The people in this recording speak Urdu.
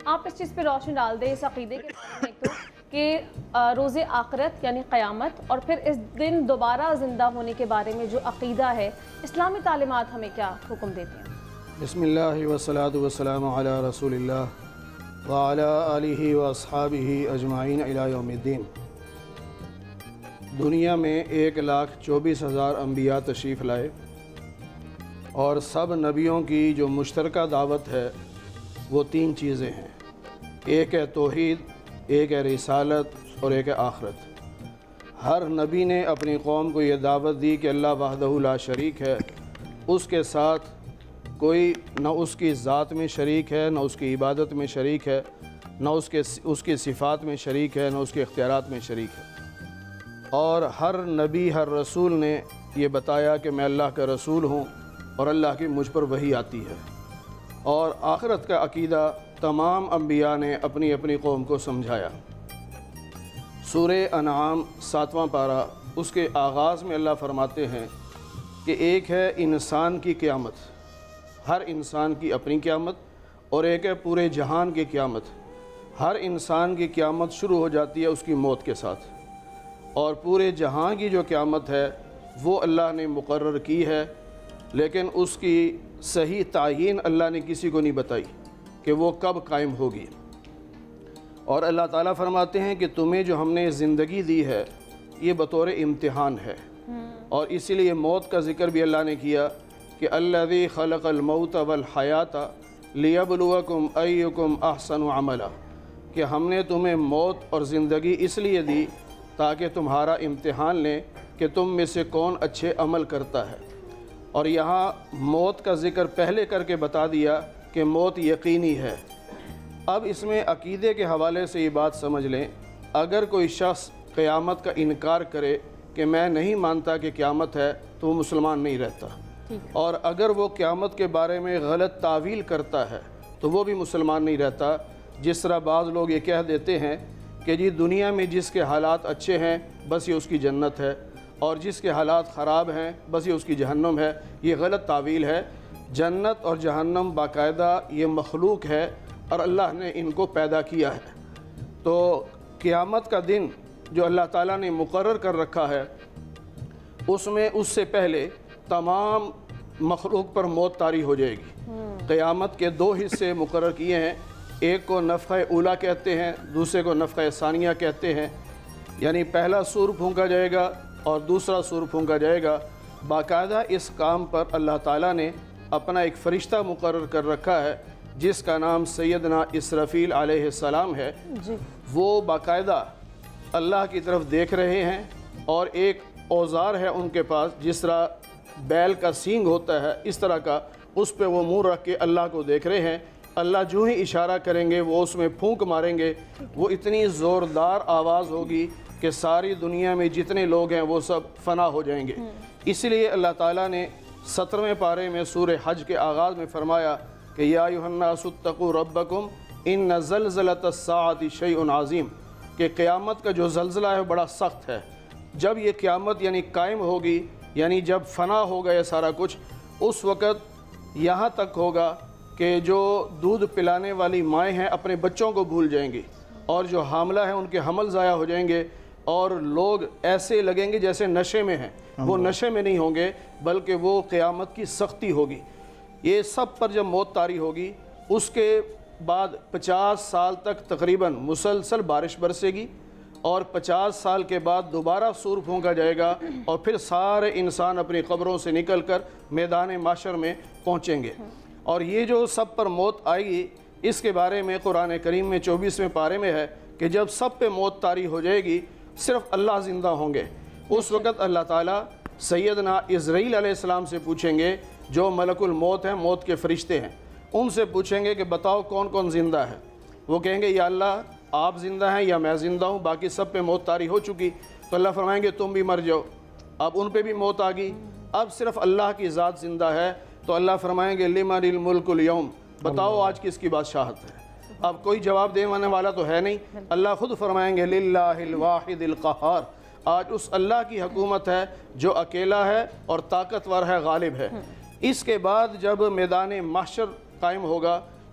آپ اس چیز پہ روشنی ڈال دیں اس عقیدے کے بارے میں تو کہ روز آخرت یعنی قیامت اور پھر اس دن دوبارہ زندہ ہونے کے بارے میں جو عقیدہ ہے، اسلامی تعلیمات ہمیں کیا حکم دیتی ہیں؟ بسم اللہ والصلاة والسلام علی رسول اللہ وعلی آلہ واصحابہ اجمعین الی یوم الدین۔ دنیا میں 1,24,000 انبیاء تشریف لائے اور سب نبیوں کی جو مشترکہ دعوت ہے وہ 3 چیزیں ہیں، ایک ہے توحید، ایک ہے رسالت اور ایک ہے آخرت۔ ہر نبی نے اپنی قوم کو یہ دعوت دی کہ اللہ وحدہ لا شریک ہے، اس کے ساتھ کوئی نہ اس کی ذات میں شریک ہے، نہ اس کی عبادت میں شریک ہے، نہ اس کی صفات میں شریک ہے، نہ اس کے اختیارات میں شریک ہے۔ اور ہر نبی ہر رسول نے یہ بتایا کہ میں اللہ کا رسول ہوں اور اللہ کی مجھ پر وحی آتی ہے۔ اور آخرت کا عقیدہ تمام انبیاء نے اپنی اپنی قوم کو سمجھایا۔ سورہ انعام 7واں پارہ، اس کے آغاز میں اللہ فرماتے ہیں کہ ایک ہے انسان کی قیامت، ہر انسان کی اپنی قیامت، اور ایک ہے پورے جہان کی قیامت۔ ہر انسان کی قیامت شروع ہو جاتی ہے اس کی موت کے ساتھ، اور پورے جہان کی جو قیامت ہے وہ اللہ نے مقرر کی ہے، لیکن اس کی صحیح تعیین اللہ نے کسی کو نہیں بتائی کہ وہ کب قائم ہوگی۔ اور اللہ تعالیٰ فرماتے ہیں کہ تمہیں جو ہم نے زندگی دی ہے یہ بطور امتحان ہے، اور اسی لیے موت کا ذکر بھی اللہ نے کیا کہ الذی خلق الموت والحیات لیبلوکم ایکم احسن عملا، کہ ہم نے تمہیں موت اور زندگی اس لیے دی تاکہ تمہارا امتحان لیں کہ تم میں سے کون اچھے عمل کرتا ہے۔ اور یہاں موت کا ذکر پہلے کر کے بتا دیا کہ موت یقینی ہے۔ اب اس میں عقیدے کے حوالے سے یہ بات سمجھ لیں، اگر کوئی شخص قیامت کا انکار کرے کہ میں نہیں مانتا کہ قیامت ہے تو وہ مسلمان نہیں رہتا، اور اگر وہ قیامت کے بارے میں غلط تعویل کرتا ہے تو وہ بھی مسلمان نہیں رہتا۔ جس طرح بعض لوگ یہ کہہ دیتے ہیں کہ جی دنیا میں جس کے حالات اچھے ہیں بس یہ اس کی جنت ہے، اور جس کے حالات خراب ہیں بس یہ اس کی جہنم ہے، یہ غلط تعویل ہے۔ جنت اور جہنم باقاعدہ یہ مخلوق ہے اور اللہ نے ان کو پیدا کیا ہے۔ تو قیامت کا دن جو اللہ تعالیٰ نے مقرر کر رکھا ہے اس میں اس سے پہلے تمام مخلوق پر موت طاری ہو جائے گی۔ قیامت کے 2 حصے مقرر کیے ہیں، ایک کو نفخہ اولا کہتے ہیں، دوسرے کو نفخہ ثانیہ کہتے ہیں، یعنی پہلا سور پھونکا جائے گا اور دوسرا سور پھونکا جائے گا۔ باقاعدہ اس کام پر اللہ تعالیٰ نے اپنا ایک فرشتہ مقرر کر رکھا ہے جس کا نام سیدنا اسرافیل علیہ السلام ہے۔ وہ باقاعدہ اللہ کی طرف دیکھ رہے ہیں، اور ایک اوزار ہے ان کے پاس جس طرح بیل کا سینگ ہوتا ہے اس طرح کا، اس پہ وہ منہ رکھ کے اللہ کو دیکھ رہے ہیں۔ اللہ جو ہی اشارہ کریں گے وہ اس میں پھونک ماریں گے، وہ اتنی زوردار آواز ہوگی کہ ساری دنیا میں جتنے لوگ ہیں وہ سب فنا ہو جائیں گے۔ اس لیے اللہ تعالیٰ نے 17ویں پارے میں سورہ حج کے آغاز میں فرمایا کہ یا ایھا الناس اتقوا ربکم ان زلزلۃ الساعۃ شیء عظیم، کہ قیامت کا جو زلزلہ ہے وہ بڑا سخت ہے۔ جب یہ قیامت یعنی قائم ہوگی، یعنی جب فنا ہوگا یہ سارا کچھ، اس وقت یہاں تک ہوگا کہ جو دودھ پلانے والی مائیں ہیں اپنے بچوں کو بھول جائیں گی، اور جو حاملہ ہیں ان کے حمل ضائع ہو جائیں گے، اور لوگ ایسے لگیں گے جیسے نشے میں ہیں۔ وہ نشے میں نہیں ہوں گے بلکہ وہ قیامت کی سختی ہوگی۔ یہ سب پر جب موت طاری ہوگی اس کے بعد 50 سال تک تقریباً مسلسل بارش برسے گی، اور 50 سال کے بعد دوبارہ سور پھونکا جائے گا، اور پھر سارے انسان اپنی قبروں سے نکل کر میدان محشر میں پہنچیں گے۔ اور یہ جو سب پر موت آئے گی اس کے بارے میں قرآن کریم میں 24ویں پارے میں ہے کہ جب سب پہ موت طاری ہو جائے گی صرف اللہ زندہ ہوں گے۔ اس وقت اللہ تعالیٰ سیدنا اسرائیل علیہ السلام سے پوچھیں گے، جو ملک الموت ہیں، موت کے فرشتے ہیں، ان سے پوچھیں گے کہ بتاؤ کون کون زندہ ہے۔ وہ کہیں گے یا اللہ آپ زندہ ہیں یا میں زندہ ہوں، باقی سب پہ موت طاری ہو چکی۔ تو اللہ فرمائیں گے تم بھی مر جاؤ۔ اب ان پہ بھی موت آ گئی، اب صرف اللہ کی ذات زندہ ہے۔ تو اللہ فرمائیں گے لمن الملک اليوم، بتاؤ آج کس کی بادشاہت ہے۔ اب کوئی جواب دینے والا تو ہے نہیں، اللہ خود فرمائیں گے للہ الواحد القہار، آج اس اللہ کی حکومت ہے جو اکیلا ہے اور طاقتور ہے، غالب ہے۔ اس کے بعد جب میدان محشر قائم ہوگا